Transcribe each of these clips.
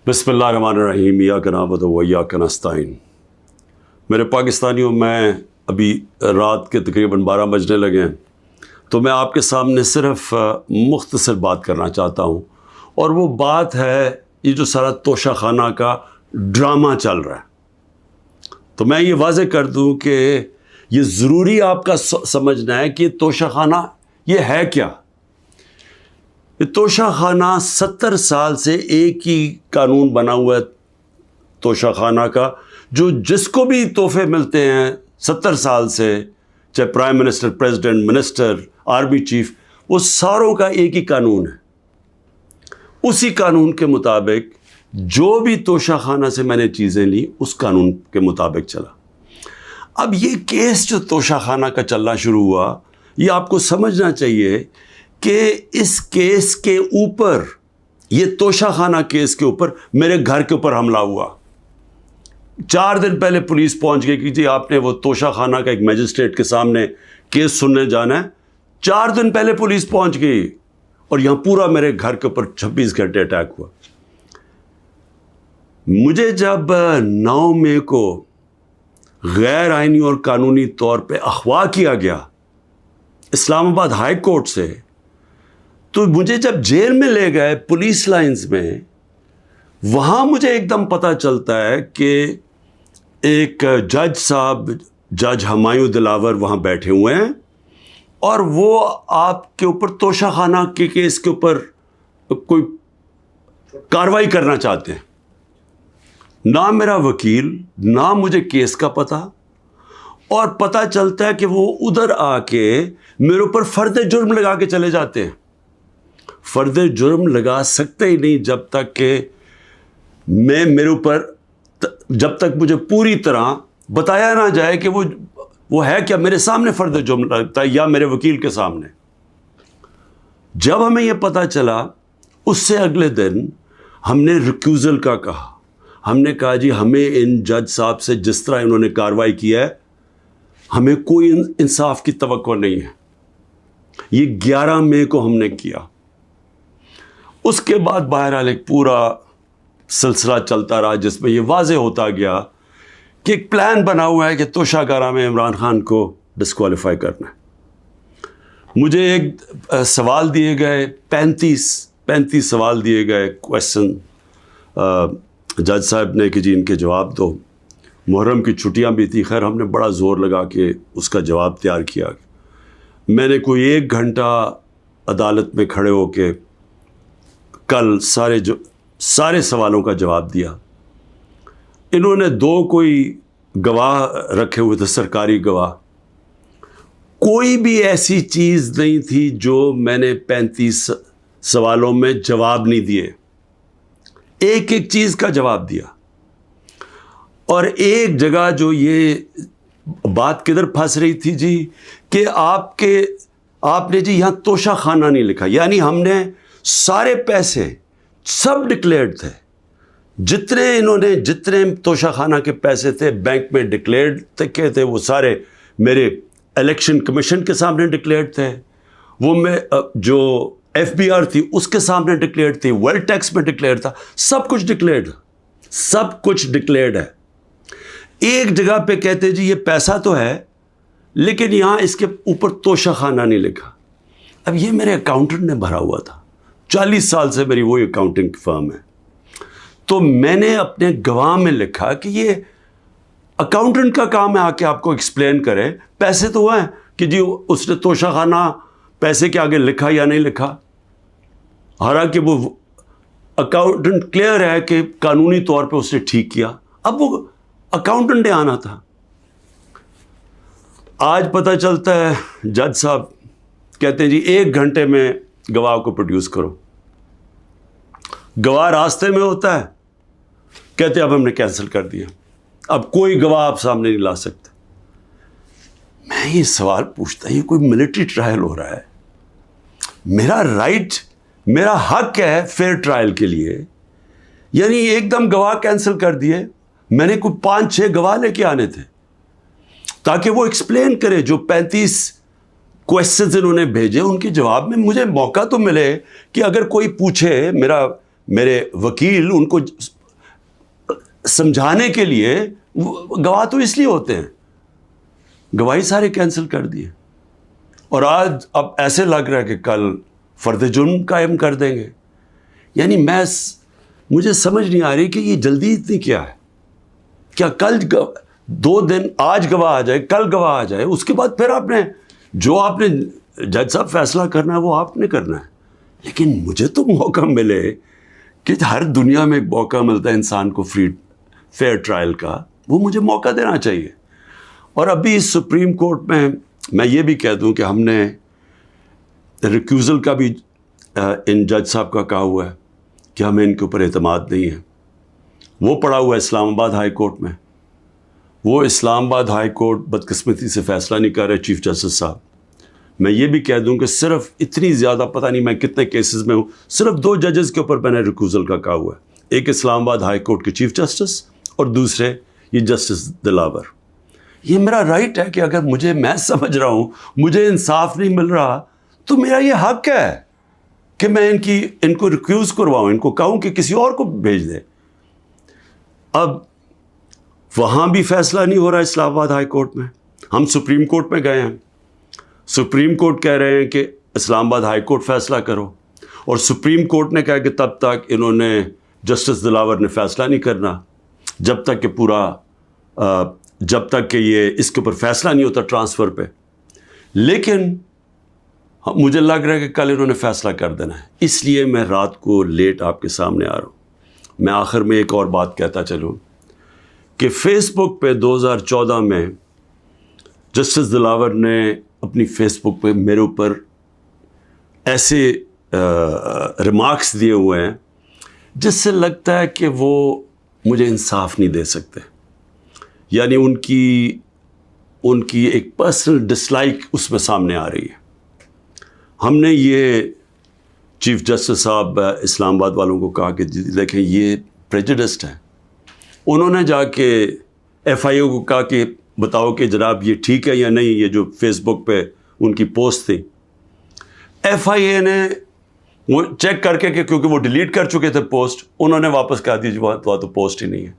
بسم اللہ الرحمن الرحیم ایاک نعبد و ایاک نستعین۔ میرے پاکستانیوں، میں ابھی رات کے تقریباً 12 بجنے لگے ہیں، تو میں آپ کے سامنے صرف مختصر بات کرنا چاہتا ہوں، اور وہ بات ہے یہ جو سارا توشہ خانہ کا ڈرامہ چل رہا ہے۔ تو میں یہ واضح کر دوں کہ یہ ضروری آپ کا سمجھنا ہے کہ یہ توشہ خانہ یہ ہے کیا۔ یہ توشہ خانہ 70 سال سے ایک ہی قانون بنا ہوا ہے توشہ خانہ کا، جو جس کو بھی تحفے ملتے ہیں 70 سال سے، چاہے prime minister, president, minister, army chief, وہ ساروں کا ایک ہی قانون ہے۔ اسی قانون کے مطابق جو بھی توشہ خانہ سے میں نے چیزیں لی، اس قانون کے مطابق چلا۔ اب یہ کیس جو توشہ خانہ کا چلنا شروع ہوا، یہ آپ کو سمجھنا چاہیے کہ اس کیس کے اوپر، یہ توشہ خانہ کیس کے اوپر میرے گھر کے اوپر حملہ ہوا۔ 4 دن پہلے پولیس پہنچ گئی کہ جی آپ نے وہ توشہ خانہ کا ایک میجسٹریٹ کے سامنے کیس سننے جانا ہے۔ 4 دن پہلے پولیس پہنچ گئی، اور یہاں پورا میرے گھر کے اوپر 26 گھنٹے اٹیک ہوا۔ مجھے جب 9 مئی کو غیر آئینی اور قانونی طور پہ اغوا کیا گیا اسلام آباد ہائی کورٹ سے، تو مجھے جب جیل میں لے گئے پولیس لائنز میں، وہاں مجھے ایک دم پتہ چلتا ہے کہ ایک جج صاحب، جج ہمایوں دلاور وہاں بیٹھے ہوئے ہیں، اور وہ آپ کے اوپر توشہ خانہ کے کیس کے اوپر کوئی کارروائی کرنا چاہتے ہیں۔ نہ میرا وکیل، نہ مجھے کیس کا پتہ، اور پتہ چلتا ہے کہ وہ ادھر آ کے میرے اوپر فرد جرم لگا کے چلے جاتے ہیں۔ فرد جرم لگا سکتے ہی نہیں جب تک کہ میرے اوپر، جب تک مجھے پوری طرح بتایا نہ جائے کہ وہ ہے کیا، میرے سامنے فرد جرم لگتا ہے یا میرے وکیل کے سامنے۔ جب ہمیں یہ پتہ چلا، اس سے اگلے دن ہم نے ریکیوزل کا کہا۔ ہم نے کہا جی ہمیں ان جج صاحب سے جس طرح انہوں نے کارروائی کی ہے، ہمیں کوئی انصاف کی توقع نہیں ہے۔ یہ 11 مئی کو ہم نے کیا۔ اس کے بعد بہرحال ایک پورا سلسلہ چلتا رہا، جس میں یہ واضح ہوتا گیا کہ ایک پلان بنا ہوا ہے کہ توشہ خانہ میں عمران خان کو ڈسکوالیفائی کرنا ہے۔ مجھے ایک سوال دیے گئے، 35 سوال دیے گئے، کویسچن جج صاحب نے کہ جی ان کے جواب دو۔ محرم کی چھٹیاں بھی تھی، خیر ہم نے بڑا زور لگا کے اس کا جواب تیار کیا۔ میں نے کوئی 1 گھنٹہ عدالت میں کھڑے ہو کے کل سارے سوالوں کا جواب دیا۔ انہوں نے 2 کوئی گواہ رکھے ہوئے تھے، سرکاری گواہ۔ کوئی بھی ایسی چیز نہیں تھی جو میں نے 35 سوالوں میں جواب نہیں دیے، ایک چیز کا جواب دیا۔ اور ایک جگہ جو یہ بات کدھر پھنس رہی تھی جی، کہ آپ نے جی یہاں توشہ خانہ نہیں لکھا، یعنی ہم نے سارے پیسے سب ڈکلیئرڈ تھے، جتنے توشہ خانہ کے پیسے تھے بینک میں ڈکلیئرڈ تھے، وہ سارے میرے الیکشن کمیشن کے سامنے ڈکلیئرڈ تھے، وہ میں جو FBR تھی اس کے سامنے ڈکلیئرڈ تھی، ویلتھ ٹیکس میں ڈکلیئرڈ تھا، سب کچھ ڈکلیئرڈ ہے۔ ایک جگہ پہ کہتے جی یہ پیسہ تو ہے، لیکن یہاں اس کے اوپر توشہ خانہ نہیں لکھا۔ اب یہ میرے اکاؤنٹنٹ نے بھرا ہوا تھا، 40 سال سے میری وہی اکاؤنٹنگ فرم ہے۔ تو میں نے اپنے گواہ میں لکھا کہ یہ اکاؤنٹنٹ کا کام ہے آ کے آپ کو ایکسپلین کرے، پیسے تو ہیں کہ جی اس نے توشہ خانہ پیسے کے آگے لکھا یا نہیں لکھا۔ حالانکہ وہ اکاؤنٹنٹ کلیئر ہے کہ قانونی طور پہ اس نے ٹھیک کیا۔ اب وہ اکاؤنٹنٹ نے آنا تھا۔ آج پتہ چلتا ہے جج صاحب کہتے ہیں جی 1 گھنٹے میں گواہ کو پروڈیوس کرو۔ گواہ راستے میں ہوتا ہے، کہتے اب ہم نے کینسل کر دیا، اب کوئی گواہ آپ سامنے نہیں لا سکتے۔ میں یہ سوال پوچھتا، یہ کوئی ملٹری ٹرائل ہو رہا ہے، میرا رائٹ، میرا حق ہے فیئر ٹرائل کے لیے، یعنی ایک دم گواہ کینسل کر دیے۔ میں نے کوئی 5-6 گواہ لے کے آنے تھے تاکہ وہ ایکسپلین کرے، جو 35 کویسچنز انہوں نے بھیجے ان کے جواب میں مجھے موقع تو ملے کہ اگر کوئی پوچھے، میرے وکیل ان کو سمجھانے کے لیے گواہ تو اس لیے ہوتے ہیں، گواہی سارے کینسل کر دیے، اور آج اب ایسے لگ رہا ہے کہ کل فرد جرم قائم کر دیں گے. یعنی مجھے سمجھ نہیں آ رہی کہ یہ جلدی اتنی کیا ہے. کیا کل 2 دن، آج گواہ آ جائے، کل گواہ آ جائے، اس کے بعد پھر آپ نے جج صاحب فیصلہ کرنا ہے وہ آپ نے کرنا ہے. لیکن مجھے تو موقع ملے کہ ہر دنیا میں موقع ملتا ہے انسان کو فیئر ٹرائل کا، وہ مجھے موقع دینا چاہیے. اور ابھی سپریم کورٹ میں یہ بھی کہہ دوں کہ ہم نے ریکیوزل کا بھی ان جج صاحب کا کہا ہوا ہے کہ ہمیں ان کے اوپر اعتماد نہیں ہے. وہ پڑا ہوا ہے اسلام آباد ہائی کورٹ میں. وہ اسلام آباد ہائی کورٹ بدقسمتی سے فیصلہ نہیں کر رہے چیف جسٹس صاحب. میں یہ بھی کہہ دوں کہ صرف اتنی زیادہ پتہ نہیں میں کتنے کیسز میں ہوں، صرف 2 ججز کے اوپر میں نے ریکیوزل کا کہا ہوا ہے. ایک اسلام آباد ہائی کورٹ کے چیف جسٹس اور دوسرے یہ جسٹس دلاور. یہ میرا رائٹ ہے کہ اگر میں سمجھ رہا ہوں مجھے انصاف نہیں مل رہا تو میرا یہ حق ہے کہ میں ان کو ریکیوز کرواؤں، ان کو کہوں کہ کسی اور کو بھیج دے. اب وہاں بھی فیصلہ نہیں ہو رہا اسلام آباد ہائی کورٹ میں. ہم سپریم کورٹ میں گئے ہیں، سپریم کورٹ کہہ رہے ہیں کہ اسلام آباد ہائی کورٹ فیصلہ کرو، اور سپریم کورٹ نے کہا کہ تب تک انہوں نے جسٹس دلاور نے فیصلہ نہیں کرنا جب تک کہ یہ اس کے اوپر فیصلہ نہیں ہوتا ٹرانسفر پہ. لیکن مجھے لگ رہا ہے کہ کل انہوں نے فیصلہ کر دینا ہے، اس لیے میں رات کو لیٹ آپ کے سامنے آ رہا ہوں. میں آخر میں ایک اور بات کہتا چلوں کہ فیس بک پہ 2014 میں جسٹس دلاور نے اپنی فیس بک پہ میرے اوپر ایسے ریمارکس دیے ہوئے ہیں جس سے لگتا ہے کہ وہ مجھے انصاف نہیں دے سکتے. یعنی ان کی ایک پرسنل ڈسلائک اس میں سامنے آ رہی ہے. ہم نے یہ چیف جسٹس صاحب اسلام آباد والوں کو کہا کہ دیکھیں یہ پریجوڈسڈ ہے. انہوں نے جا کے ایف آئی اے کو کہا کہ بتاؤ کہ جناب یہ ٹھیک ہے یا نہیں، یہ جو فیس بک پہ ان کی پوسٹ تھی. ایف آئی اے نے وہ چیک کر کے کہ کیونکہ وہ ڈیلیٹ کر چکے تھے پوسٹ، انہوں نے واپس کہا دی وہاں تو پوسٹ ہی نہیں ہے.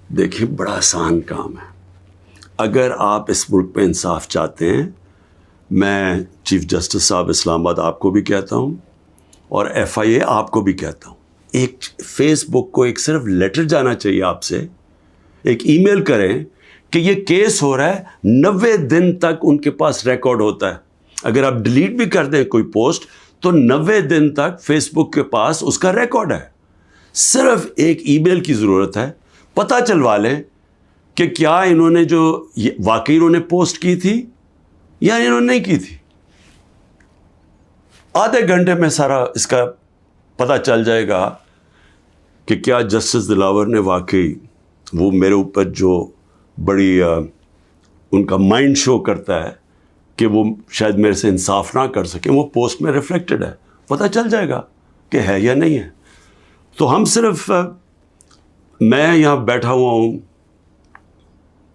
دیکھیں بڑا آسان کام ہے. اگر آپ اس ملک پہ انصاف چاہتے ہیں، میں چیف جسٹس صاحب اسلام آباد آپ کو بھی کہتا ہوں اور ایف آئی اے آپ کو بھی کہتا ہوں، ایک فیس بک کو ایک صرف لیٹر جانا چاہیے آپ سے، ایک ای میل کریں کہ یہ کیس ہو رہا ہے. 90 دن تک ان کے پاس ریکارڈ ہوتا ہے. اگر آپ ڈیلیٹ بھی کر دیں کوئی پوسٹ تو 90 دن تک فیس بک کے پاس اس کا ریکارڈ ہے. صرف ایک ای میل کی ضرورت ہے، پتہ چلوا لیں کہ کیا انہوں نے جو واقعی انہوں نے پوسٹ کی تھی یا انہوں نے نہیں کی تھی. آدھے گھنٹے میں سارا اس کا پتہ چل جائے گا کہ کیا جسٹس دلاور نے واقعی وہ میرے اوپر جو بڑی ان کا مائنڈ شو کرتا ہے کہ وہ شاید میرے سے انصاف نہ کر سکیں، وہ پوسٹ میں ریفلیکٹڈ ہے. پتہ چل جائے گا کہ ہے یا نہیں ہے. تو ہم صرف میں یہاں بیٹھا ہوا ہوں،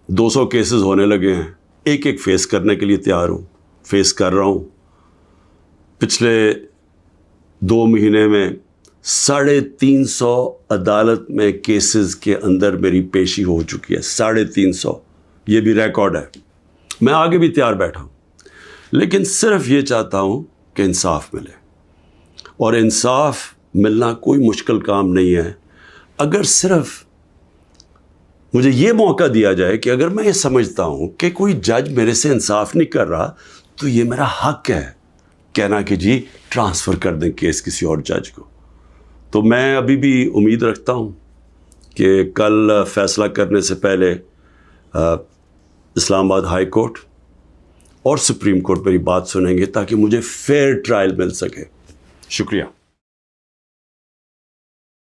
200 کیسز ہونے لگے ہیں، ایک فیس کرنے کے لیے تیار ہوں، فیس کر رہا ہوں. پچھلے 2 مہینے میں 350 عدالت میں کیسز کے اندر میری پیشی ہو چکی ہے. 350، یہ بھی ریکارڈ ہے. میں آگے بھی تیار بیٹھا ہوں، لیکن صرف یہ چاہتا ہوں کہ انصاف ملے. اور انصاف ملنا کوئی مشکل کام نہیں ہے. اگر صرف مجھے یہ موقع دیا جائے کہ اگر میں یہ سمجھتا ہوں کہ کوئی جج میرے سے انصاف نہیں کر رہا تو یہ میرا حق ہے کہنا کہ جی ٹرانسفر کر دیں کیس کسی اور جج کو. تو میں ابھی بھی امید رکھتا ہوں کہ کل فیصلہ کرنے سے پہلے اسلام آباد ہائی کورٹ اور سپریم کورٹ میری بات سنیں گے تاکہ مجھے فیئر ٹرائل مل سکے. شکریہ.